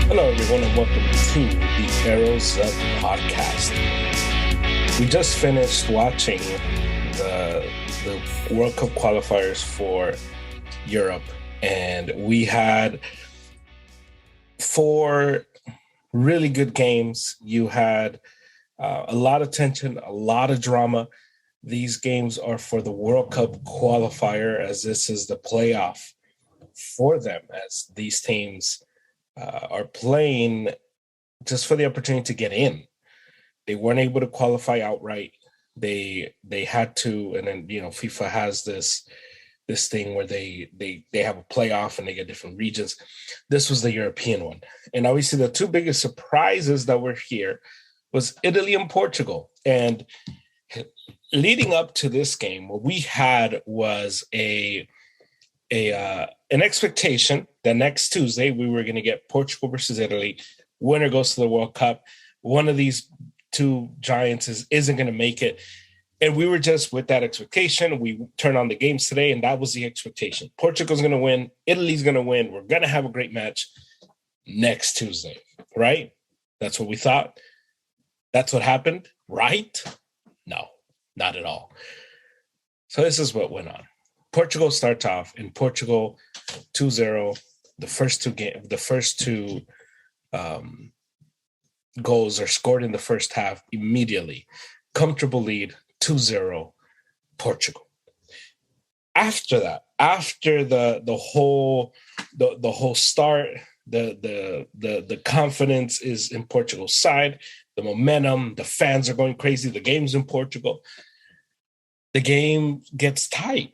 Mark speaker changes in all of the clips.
Speaker 1: Hello, everyone, and welcome to the Arrows Up podcast. We just finished watching the World Cup qualifiers for Europe, and we had four really good games. You had a lot of tension, a lot of drama. These games are for the World Cup qualifier, as this is the playoff for them, as these teams are playing just for the opportunity to get in. They weren't able to qualify outright. They had to, and then FIFA has this thing where they have a playoff and they get different regions. This was the European one, and obviously the two biggest surprises that were here was Italy and Portugal. And leading up to this game, what we had was an expectation that next Tuesday we were going to get Portugal versus Italy. Winner goes to the World Cup. One of these two giants isn't going to make it. And we were just with that expectation. We turned on the games today, and that was the expectation. Portugal's going to win. Italy's going to win. We're going to have a great match next Tuesday, right? That's what we thought. That's what happened, right? No, not at all. So this is what went on. Portugal starts off in Portugal 2-0. The first two goals are scored in the first half immediately. Comfortable lead, 2-0, Portugal. After that, after the whole start, the confidence is in Portugal's side, the momentum, the fans are going crazy, the game's in Portugal. The game gets tight.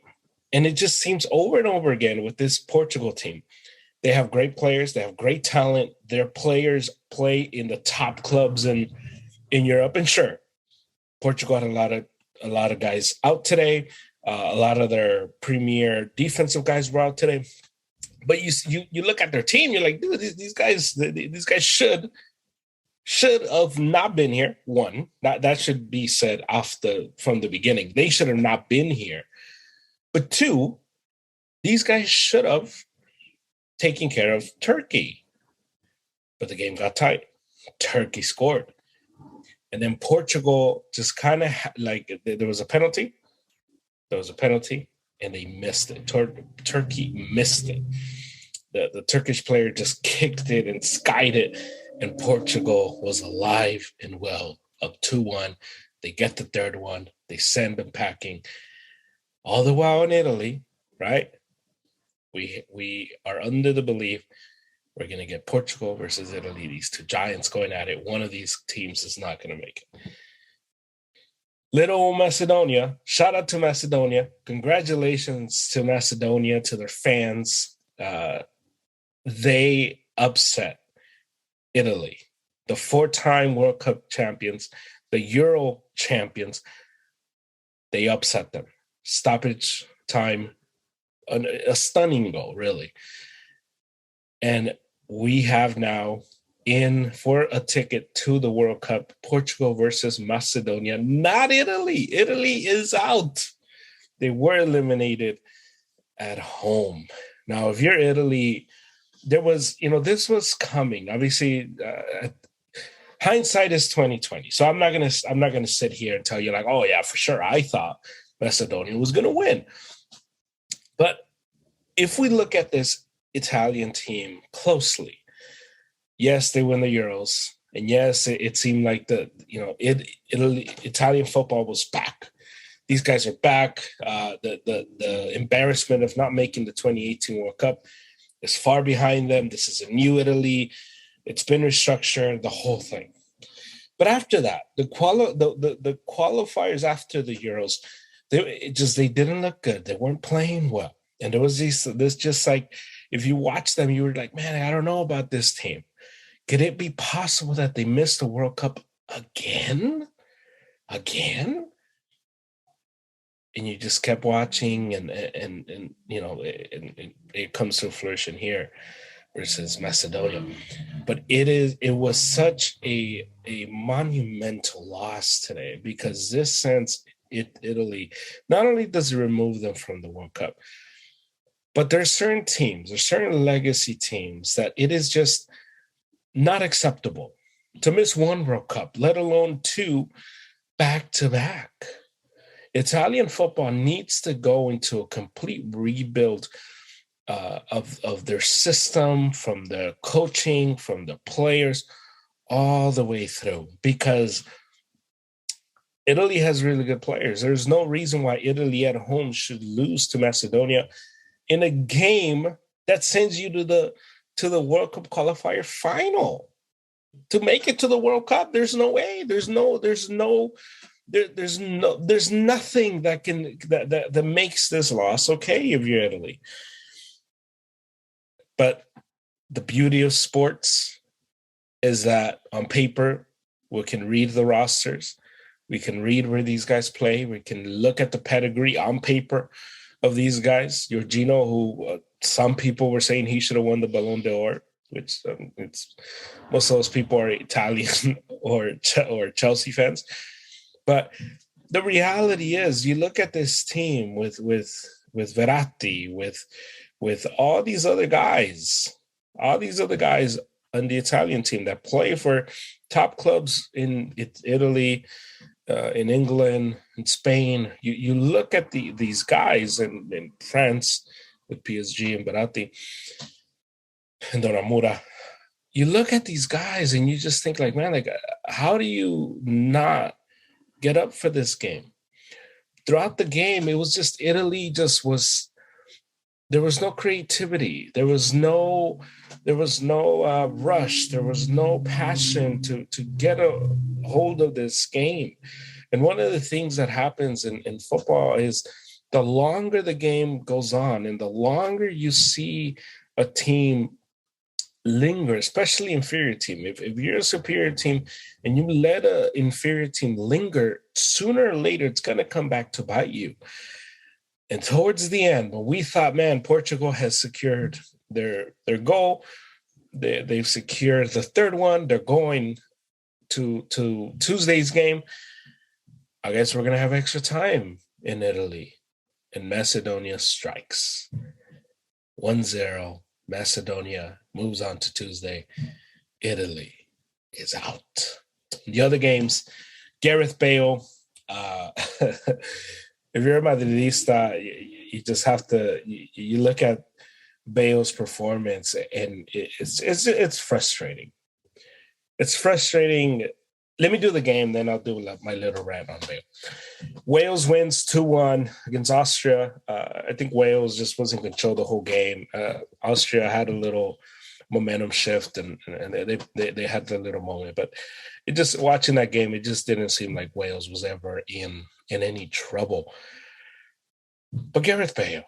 Speaker 1: And it just seems over and over again with this Portugal team. They have great players. They have great talent. Their players play in the top clubs in Europe. And sure, Portugal had a lot of guys out today. A lot of their premier defensive guys were out today. But you look at their team, you're like, dude, these guys should have not been here. One, that should be said from the beginning. They should have not been here. But two, these guys should have taken care of Turkey. But the game got tight. Turkey scored. And then Portugal just kind of there was a penalty. There was a penalty, and they missed it. Turkey missed it. The Turkish player just kicked it and skied it, and Portugal was alive and well, up 2-1. They get the third one. They send them packing. All the while in Italy, right? We are under the belief we're going to get Portugal versus Italy, these two giants going at it. One of these teams is not going to make it. Little Macedonia, shout out to Macedonia. Congratulations to Macedonia, to their fans. They upset Italy, the 4-time World Cup champions, the Euro champions. They upset them. Stoppage time, a stunning goal, really. And we have now in for a ticket to the World Cup, Portugal versus Macedonia, not Italy. Italy is out. They were eliminated at home. Now, if you're Italy, there was, this was coming. Obviously, hindsight is 2020. So I'm not gonna sit here and tell you like, oh yeah, for sure, I thought Macedonia was going to win. But if we look at this Italian team closely, yes, they win the Euros. And yes, it seemed like Italian football was back. These guys are back. The embarrassment of not making the 2018 World Cup is far behind them. This is a new Italy. It's been restructured, the whole thing. But after that, the qualifiers after the Euros, they didn't look good. They weren't playing well. And there was this just like, if you watch them, you were like, man, I don't know about this team. Could it be possible that they missed the World Cup again? And you just kept watching and it comes to fruition here versus Macedonia. But it was such a monumental loss today, because this sends Italy, not only does it remove them from the World Cup, but there's certain teams, there's certain legacy teams that it is just not acceptable. To miss one World Cup, let alone two back to back. Italian football needs to go into a complete rebuild of their system, from the coaching, from the players, all the way through, because Italy has really good players. There's no reason why Italy at home should lose to Macedonia in a game that sends you to the World Cup qualifier final. To make it to the World Cup, there's no way. There's nothing that makes this loss okay if you're Italy. But the beauty of sports is that on paper, we can read the rosters. We can read where these guys play. We can look at the pedigree on paper of these guys. Jorginho, who some people were saying he should have won the Ballon d'Or, which most of those people are Italian or Chelsea fans. But the reality is, you look at this team with Verratti, with all these other guys on the Italian team that play for top clubs in Italy, in England, in Spain. You look at these guys in France with PSG and Verratti and Donnarumma. You look at these guys and you just think, like, man, like, how do you not get up for this game? Throughout the game, it was just Italy there was no creativity. There was no rush. There was no passion to get a hold of this game. And one of the things that happens in football is the longer the game goes on and the longer you see a team linger, especially inferior team. If you're a superior team and you let an inferior team linger, sooner or later it's going to come back to bite you. And towards the end, when we thought, man, Portugal has secured their goal, they've secured the third one, they're going to Tuesday's game, I guess we're going to have extra time in Italy. And Macedonia strikes. 1-0. Macedonia moves on to Tuesday. Italy is out. The other games, Gareth Bale. If you're a Madridista, you just have to. You look at Bale's performance, and it's frustrating. It's frustrating. Let me do the game, then I'll do my little rant on Bale. Wales wins 2-1 against Austria. I think Wales just was in control the whole game. Austria had a little momentum shift, and they had the little moment. But it just, watching that game, it just didn't seem like Wales was ever in any trouble. But Gareth Bale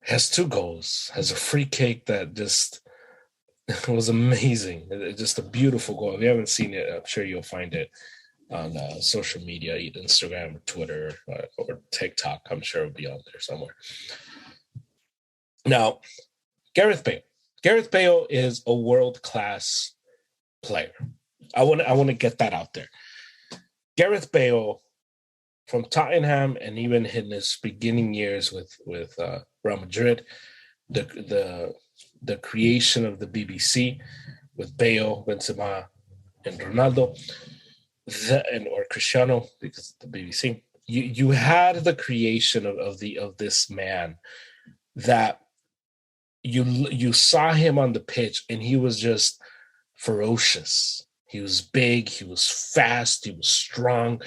Speaker 1: has 2 goals, has a free kick that just was amazing. Just a beautiful goal. If you haven't seen it, I'm sure you'll find it on social media, either Instagram or Twitter or TikTok. I'm sure it'll be out there somewhere. Now, Gareth Bale. Gareth Bale is a world-class player. I want to get that out there. Gareth Bale, from Tottenham and even in his beginning years with Real Madrid, the creation of the BBC with Bale, Benzema, and Ronaldo, or Cristiano, because the BBC, you had the creation of this man that you saw him on the pitch and he was just ferocious. He was big, he was fast, he was strong.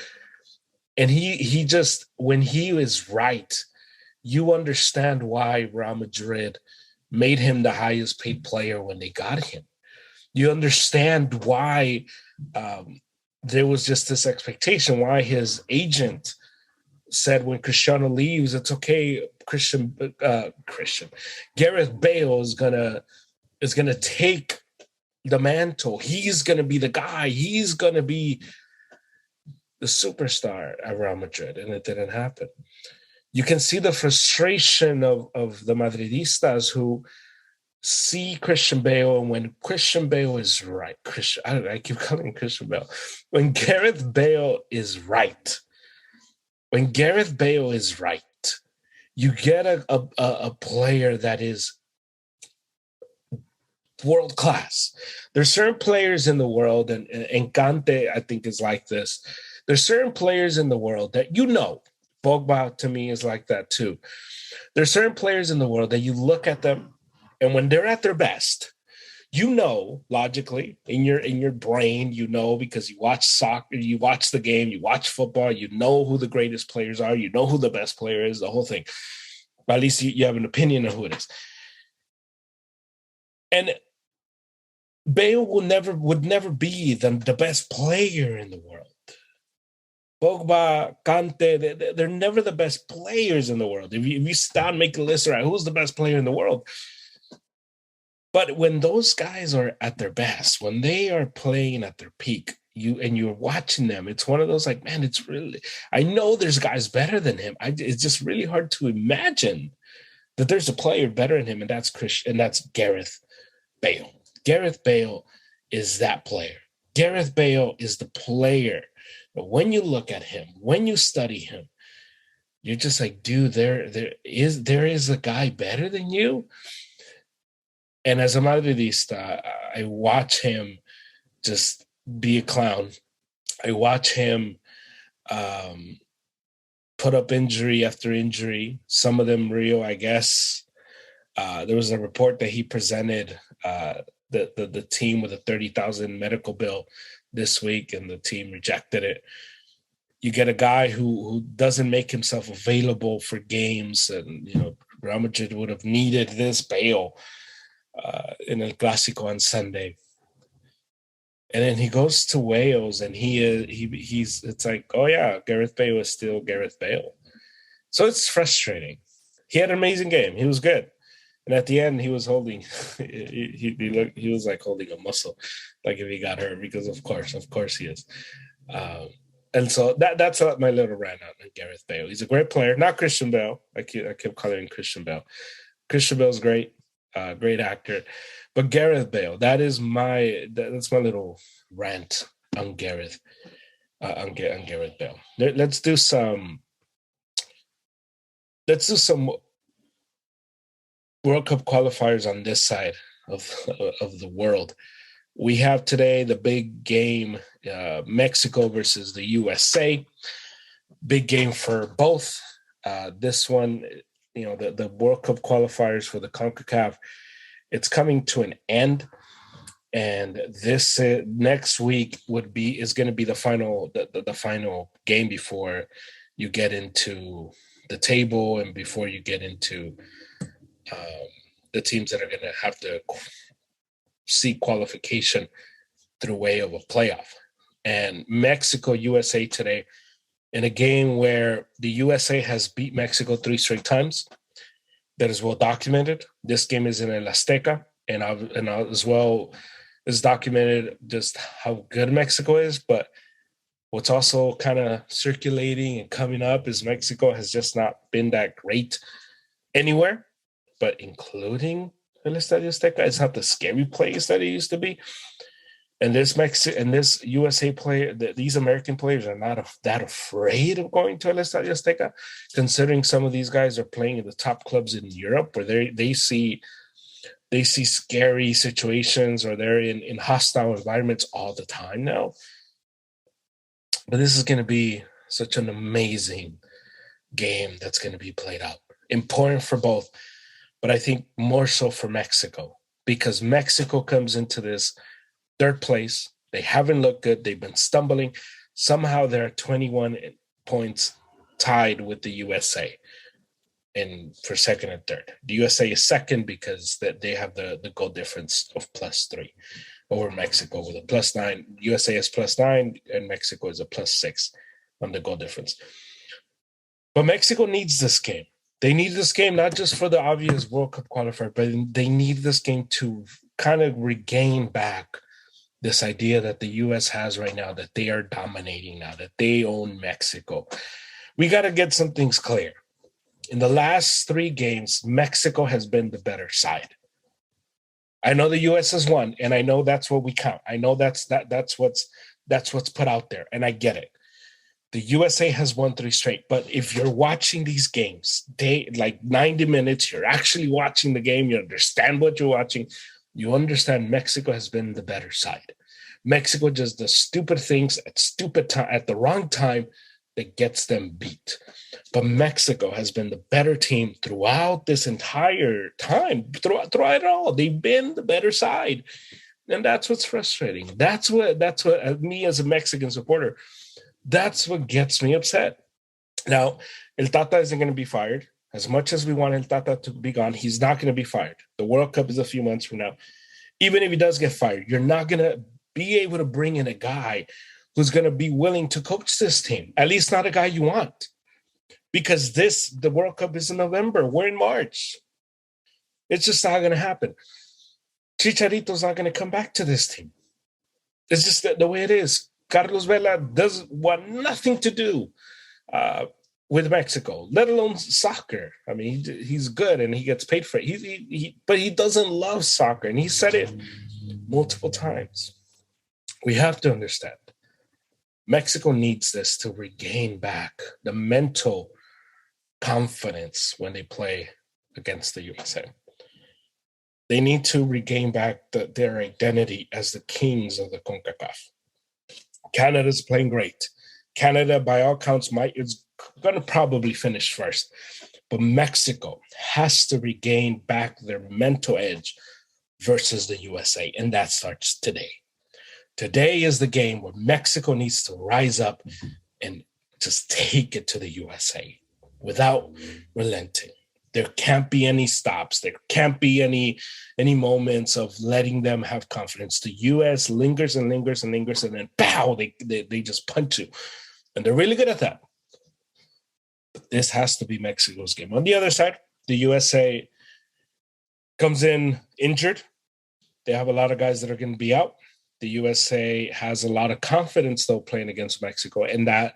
Speaker 1: And he just, when he is right, you understand why Real Madrid made him the highest paid player when they got him. You understand why there was just this expectation, why his agent said when Cristiano leaves, it's okay, Gareth Bale is gonna take the mantle. He's gonna be the guy. He's gonna be the superstar at Real Madrid, and it didn't happen. You can see the frustration of the Madridistas who see Christian Bale, and when Christian Bale is right, I keep calling him Christian Bale. When Gareth Bale is right, you get a player that is world class. There's certain players in the world, and Kante, I think, is like this. There's certain players in the world that Pogba to me is like that too. There's certain players in the world that you look at them, and when they're at their best, logically in your brain, because you watch soccer, you watch the game, you watch football, you know who the greatest players are, you know who the best player is, the whole thing. But at least you have an opinion of who it is. And Bale would never be the best player in the world. Pogba, Kante, they're never the best players in the world. If you sit down and make a list, right, who's the best player in the world? But when those guys are at their best, when they are playing at their peak, you're watching them, it's one of those like, man, it's really, I know there's guys better than him. It's just really hard to imagine that there's a player better than him, and that's Gareth Bale. Gareth Bale is that player. Gareth Bale is the player. But when you look at him, when you study him, you're just like, dude, there is a guy better than you. And as a Madridista, I watch him just be a clown. I watch him put up injury after injury, some of them real, I guess. There was a report that he presented the team with a $30,000 medical bill this week, and the team rejected it. You get a guy who doesn't make himself available for games, and Real Madrid would have needed this Bale in El Clásico on Sunday. And then he goes to Wales, and he's it's like, oh yeah, Gareth Bale is still Gareth Bale. So it's frustrating. He had an amazing game. He was good. And at the end, he was holding, he was like holding a muscle, like if he got hurt, because of course he is. And so that's my little rant on Gareth Bale. He's a great player, not Christian Bale. I kept calling him Christian Bale. Christian Bale's great, great actor, but Gareth Bale, that's my little rant on Gareth Bale. Let's do some World Cup qualifiers on this side of the world. We have today the big game, Mexico versus the USA. Big game for both. This one, the World Cup qualifiers for the CONCACAF, it's coming to an end. And this next week is going to be the final game before you get into the table and before you get into the teams that are going to have to seek qualification through way of a playoff. And Mexico, USA today, in a game where the USA has beat Mexico 3 straight times. That is well documented. This game is in El Azteca, and as well is documented just how good Mexico is. But what's also kind of circulating and coming up is Mexico has just not been that great anywhere, but including El Estadio Azteca. It's not the scary place that it used to be. And this USA player, these American players are not that afraid of going to El Estadio Azteca, considering some of these guys are playing in the top clubs in Europe, where they see scary situations, or they're in hostile environments all the time now. But this is going to be such an amazing game that's going to be played out. Important for both, but I think more so for Mexico, because Mexico comes into this third place. They haven't looked good. They've been stumbling. Somehow they're 21 points tied with the USA for second and third. The USA is second because they have the goal difference of +3 over Mexico with a +9. USA is +9 and Mexico is a +6 on the goal difference. But Mexico needs this game. They need this game not just for the obvious World Cup qualifier, but they need this game to kind of regain back this idea that the U.S. has right now, that they are dominating now, that they own Mexico. We got to get some things clear. In the last 3 games, Mexico has been the better side. I know the U.S. has won, and I know that's what we count. I know that's what's put out there, and I get it. The USA has won 3 straight, but if you're watching these games, 90 minutes, you're actually watching the game, you understand what you're watching, you understand Mexico has been the better side. Mexico just does stupid things at stupid time at the wrong time that gets them beat. But Mexico has been the better team throughout this entire time. Throughout it all, they've been the better side, and that's what's frustrating. That's what me as a Mexican supporter, that's what gets me upset. Now, El Tata isn't going to be fired. As much as we want El Tata to be gone, he's not going to be fired. The World Cup is a few months from now. Even if he does get fired, you're not going to be able to bring in a guy who's going to be willing to coach this team. At least not a guy you want. Because the World Cup is in November. We're in March. It's just not going to happen. Chicharito's not going to come back to this team. It's just the way it is. Carlos Vela does want nothing to do with Mexico, let alone soccer. I mean, he's good and he gets paid for it. But he doesn't love soccer, and he said it multiple times. We have to understand. Mexico needs this to regain back the mental confidence when they play against the USA. They need to regain back their identity as the kings of the CONCACAF. Canada's playing great. Canada, by all counts, is going to probably finish first. But Mexico has to regain back their mental edge versus the USA, and that starts today. Today is the game where Mexico needs to rise up and just take it to the USA without relenting. There can't be any stops. There can't be any moments of letting them have confidence. The U.S. lingers and lingers and lingers, and then pow, they just punch you. And they're really good at that. But this has to be Mexico's game. On the other side, the USA comes in injured. They have a lot of guys that are going to be out. The USA has a lot of confidence, though, playing against Mexico. And that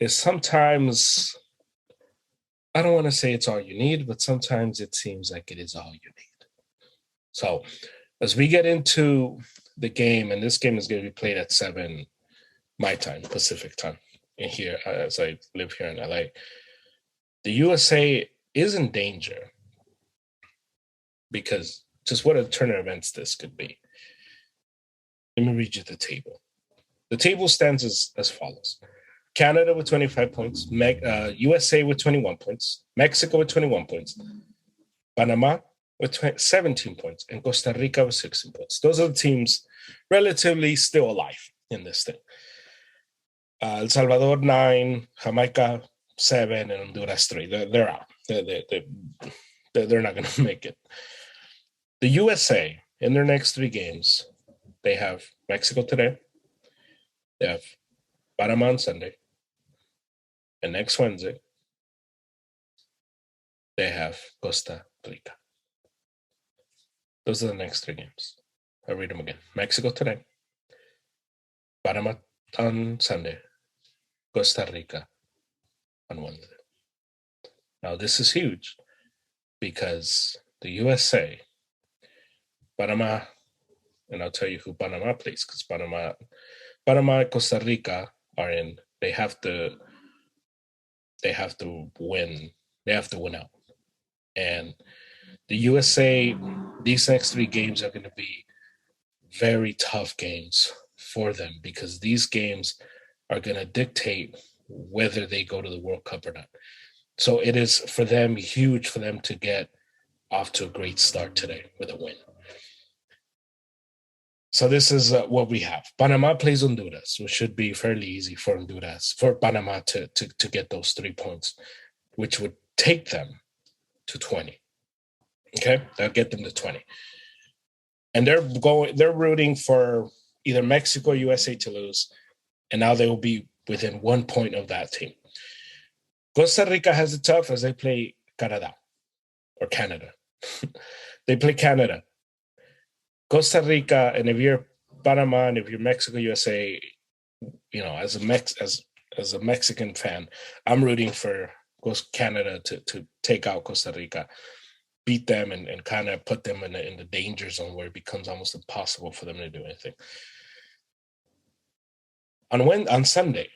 Speaker 1: is sometimes, I don't want to say it's all you need, but sometimes it seems like it is all you need. So as we get into the game, and this game is going to be played at 7 my time, Pacific time, in here, as I live here in LA, the USA is in danger because just what a turn of events this could be. Let me read you the table. The table stands as follows. Canada with 25 points, USA with 21 points, Mexico with 21 points, Panama with 17 points, and Costa Rica with 16 points. Those are the teams relatively still alive in this thing. El Salvador 9, Jamaica 7, and Honduras 3. They're out. They're not going to make it. The USA, in their next 3 games, they have Mexico today, they have Panama on Sunday, and next Wednesday, they have Costa Rica. Those are the next 3 games. I'll read them again. Mexico today, Panama on Sunday, Costa Rica on Wednesday. Now, this is huge because the USA, Panama, and I'll tell you who Panama plays, because Panama and Costa Rica are in. They have to win. They have to win out. And the USA, these next 3 games are going to be very tough games for them, because these games are going to dictate whether they go to the World Cup or not. So it is for them huge for them to get off to a great start today with a win. So this is what we have. Panama plays Honduras, which should be fairly easy for Honduras, for Panama to get those 3 points, which would take them to 20. Okay, that'll get them to 20. And they're rooting for either Mexico or USA to lose, and now they will be within 1 point of that team. Costa Rica has it tough as they play Canada. They play Canada. Costa Rica, and if you're Panama and if you're Mexico, USA, as a Mexican fan, I'm rooting for Canada to take out Costa Rica, beat them, and kind of put them in the danger zone where it becomes almost impossible for them to do anything. On Sunday,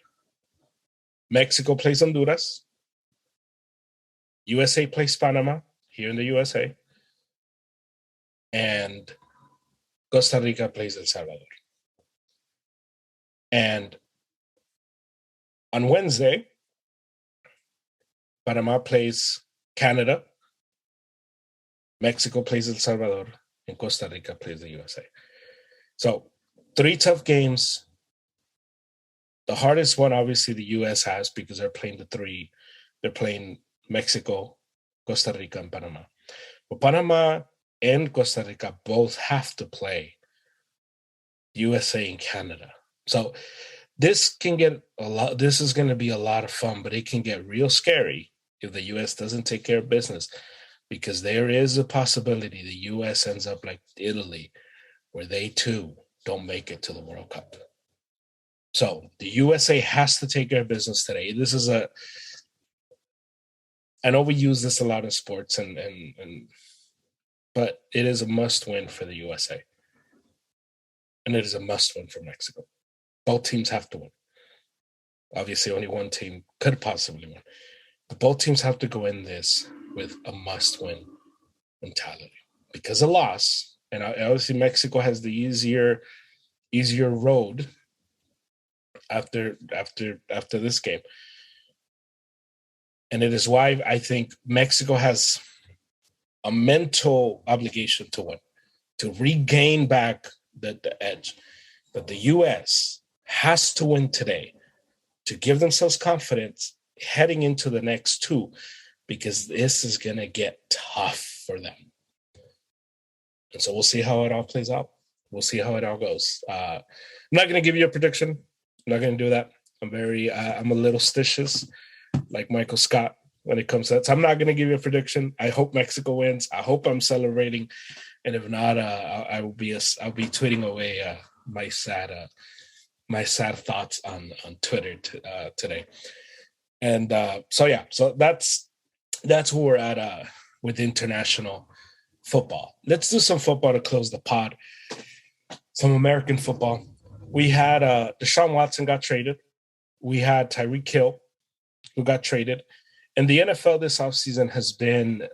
Speaker 1: Mexico plays Honduras. USA plays Panama here in the USA. And Costa Rica plays El Salvador. And on Wednesday, Panama plays Canada, Mexico plays El Salvador, and Costa Rica plays the USA. So 3 tough games. The hardest one, obviously, the US has because they're playing the 3. They're playing Mexico, Costa Rica, and Panama. But Panama and Costa Rica both have to play USA and Canada. So this can get a lot. This is going to be a lot of fun, but it can get real scary if the US doesn't take care of business, because there is a possibility the US ends up like Italy, where they too don't make it to the World Cup. So the USA has to take care of business today. This is I know we use this a lot in sports, but it is a must-win for the USA. And it is a must-win for Mexico. Both teams have to win. Obviously, only one team could possibly win. But both teams have to go in this with a must-win mentality. Because a loss, and obviously Mexico has the easier road after this game. And it is why I think Mexico has a mental obligation to win, to regain back the edge. But the U.S. has to win today to give themselves confidence heading into the next 2, because this is going to get tough for them. And so we'll see how it all plays out. We'll see how it all goes. I'm not going to give you a prediction. I'm not going to do that. I'm a little stitious, like Michael Scott, when it comes to that. So I'm not going to give you a prediction. I hope Mexico wins. I hope I'm celebrating. And if not, I'll be tweeting away my sad thoughts on Twitter today. And so that's where we're at with international football. Let's do some football to close the pod. Some American football. We had Deshaun Watson got traded. We had Tyreek Hill, who got traded. And the NFL this offseason has been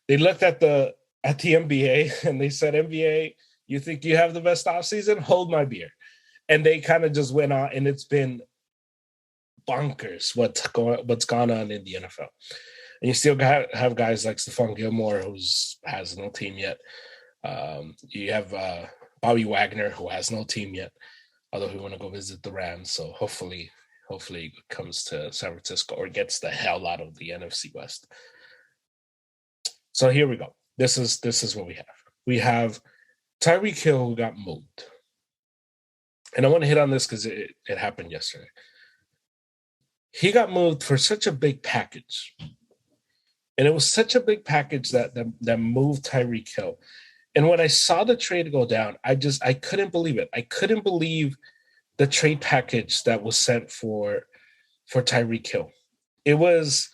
Speaker 1: they looked at the NBA and they said, NBA, you think you have the best offseason? Hold my beer. And they kind of just went on, and it's been bonkers what's gone on in the NFL. And you still have guys like Stephon Gilmore, who has no team yet. You have Bobby Wagner, who has no team yet, although he want to go visit the Rams. So hopefully he comes to San Francisco or gets the hell out of the NFC West. So here we go. This is what we have. We have Tyreek Hill, who got moved. And I want to hit on this because it happened yesterday. He got moved for such a big package. And it was such a big package that moved Tyreek Hill. And when I saw the trade go down, I couldn't believe it. I couldn't believe the trade package that was sent for Tyreek Hill. It was,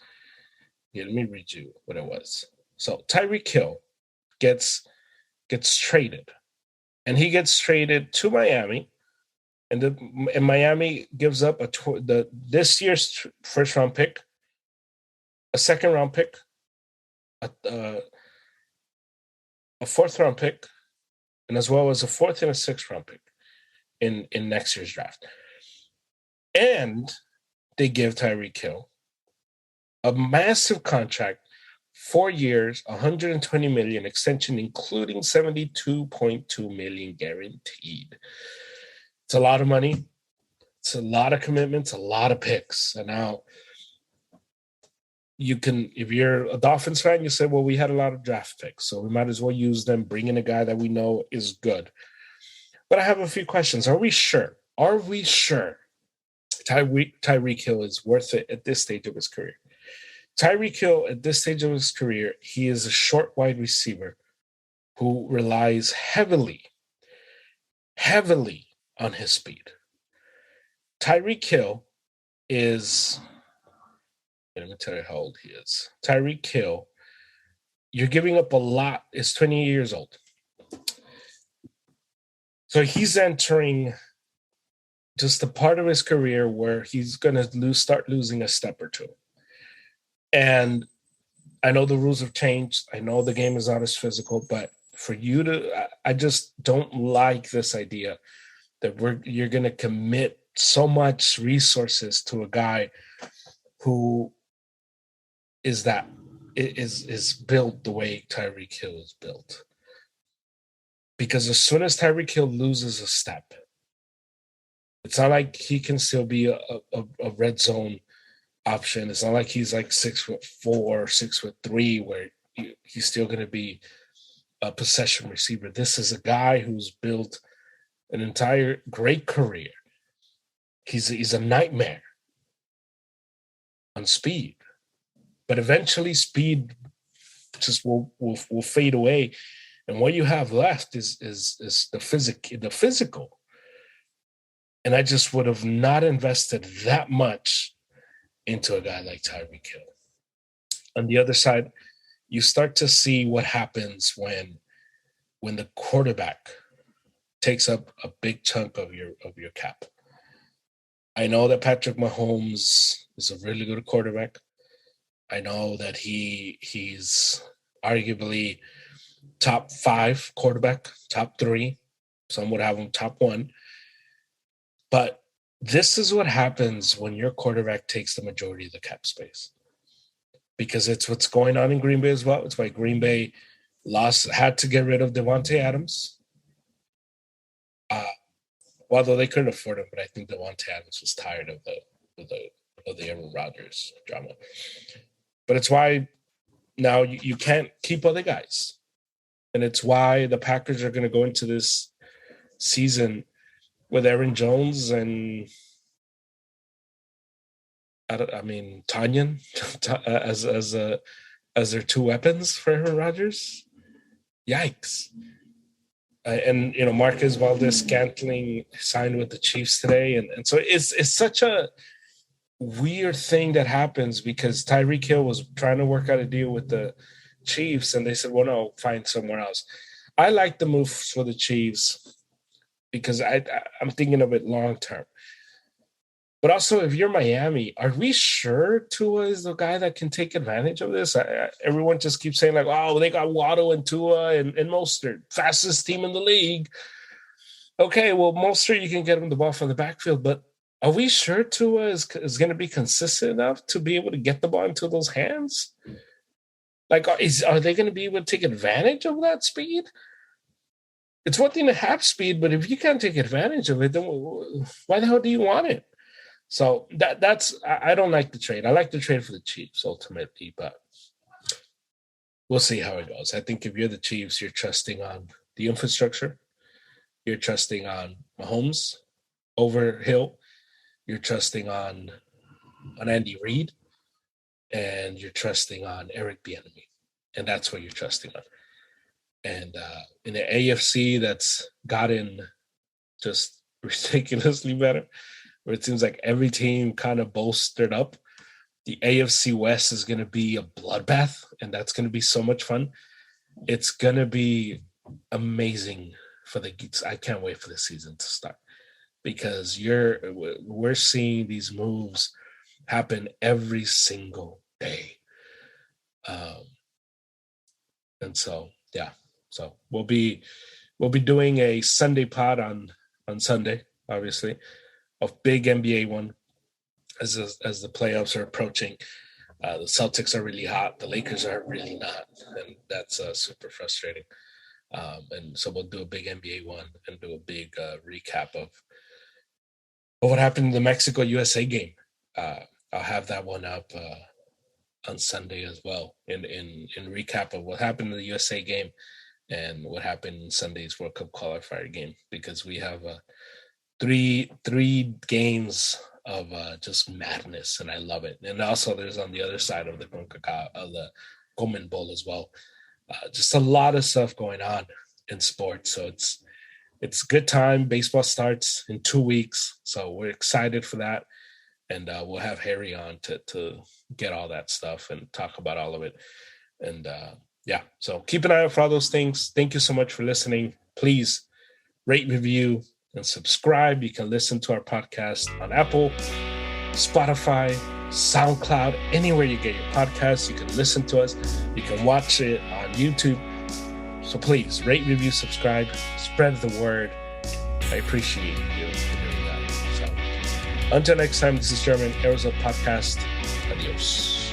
Speaker 1: let me read you what it was. So Tyreek Hill gets traded. And he gets traded to Miami. And Miami gives up this year's first round pick, a second round pick, a fourth round pick, and as well as a fourth and a sixth round pick in next year's draft. And they give Tyreek Hill a massive contract, 4 years, $120 million extension, including $72.2 million guaranteed. It's a lot of money. It's a lot of commitments, a lot of picks. And now you can, if you're a Dolphins fan, you say, well, we had a lot of draft picks, so we might as well use them, bring in a guy that we know is good. But I have a few questions. Are we sure? Are we sure Tyreek Hill is worth it at this stage of his career? Tyreek Hill, at this stage of his career, he is a short wide receiver who relies heavily on his speed. Tyreek Hill is, let me tell you how old he is. Tyreek Hill, you're giving up a lot, is 20 years old. So he's entering just a part of his career where he's going to start losing a step or two. And I know the rules have changed. I know the game is not as physical, but for you to, I just don't like this idea that you're going to commit so much resources to a guy who is built the way Tyreek Hill is built. Because as soon as Tyreek Hill loses a step, it's not like he can still be a red zone option. It's not like he's like 6'4", 6'3", where he's still going to be a possession receiver. This is a guy who's built an entire great career. He's a nightmare on speed, but eventually speed just will fade away, and what you have left is the physical. And I just would have not invested that much into a guy like Tyreek Hill. On the other side, you start to see what happens when the quarterback takes up a big chunk of your cap. I know that Patrick Mahomes is a really good quarterback. I know that he's arguably top 5 quarterback, top 3. Some would have him top 1. But this is what happens when your quarterback takes the majority of the cap space. Because it's what's going on in Green Bay as well. It's why Green Bay had to get rid of Devontae Adams. Although they couldn't afford him, but I think Devontae Adams was tired of the Aaron Rodgers drama. But it's why now you can't keep other guys. And it's why the Packers are going to go into this season with Aaron Jones and Tanyan as their 2 weapons for Aaron Rodgers. Yikes. And Marquez Valdez-Scantling signed with the Chiefs today, and so it's such a weird thing that happens because Tyreek Hill was trying to work out a deal with the Chiefs, and they said, "Well, no, find somewhere else." I like the move for the Chiefs because I'm thinking of it long term. But also, if you're Miami, are we sure Tua is the guy that can take advantage of this? Everyone just keeps saying like, "Oh, they got Waddle and Tua and Mostert, fastest team in the league." Okay, well, Mostert, you can get him the ball from the backfield, but are we sure Tua is going to be consistent enough to be able to get the ball into those hands? Like, are they going to be able to take advantage of that speed? It's one thing to have speed, but if you can't take advantage of it, then why the hell do you want it? So I don't like the trade. I like the trade for the Chiefs ultimately, but we'll see how it goes. I think if you're the Chiefs, you're trusting on the infrastructure. You're trusting on Mahomes over Hill. You're trusting on Andy Reid. And you're trusting on Eric Bieniemy. And that's what you're trusting on. And in the AFC, that's gotten just ridiculously better, where it seems like every team kind of bolstered up. The AFC West is going to be a bloodbath, and that's going to be so much fun. It's going to be amazing for the Geeks. I can't wait for the season to start because we're seeing these moves happen every single day. And so, yeah. So we'll be doing a Sunday pod on Sunday, obviously, a big NBA one as the playoffs are approaching. The Celtics are really hot. The Lakers are really not. And that's super frustrating. And so we'll do a big NBA one and do a big recap of what happened in the Mexico-USA game. I'll have that one up on Sunday as well in recap of what happened in the USA game and what happened in Sunday's World Cup qualifier game, because we have three games of just madness, and I love it. And also there's on the other side of the Common Bowl as well. Just a lot of stuff going on in sports. So it's a good time. Baseball starts in 2 weeks. So we're excited for that. And we'll have Harry on to get all that stuff and talk about all of it. And yeah, so keep an eye out for all those things. Thank you so much for listening. Please rate, review, and subscribe. You can listen to our podcast on Apple, Spotify, SoundCloud, anywhere you get your podcasts. You can listen to us. You can watch it on YouTube. So please rate, review, subscribe, spread the word. I appreciate you for doing that. So until next time, this is German Aerosol Podcast. Adios.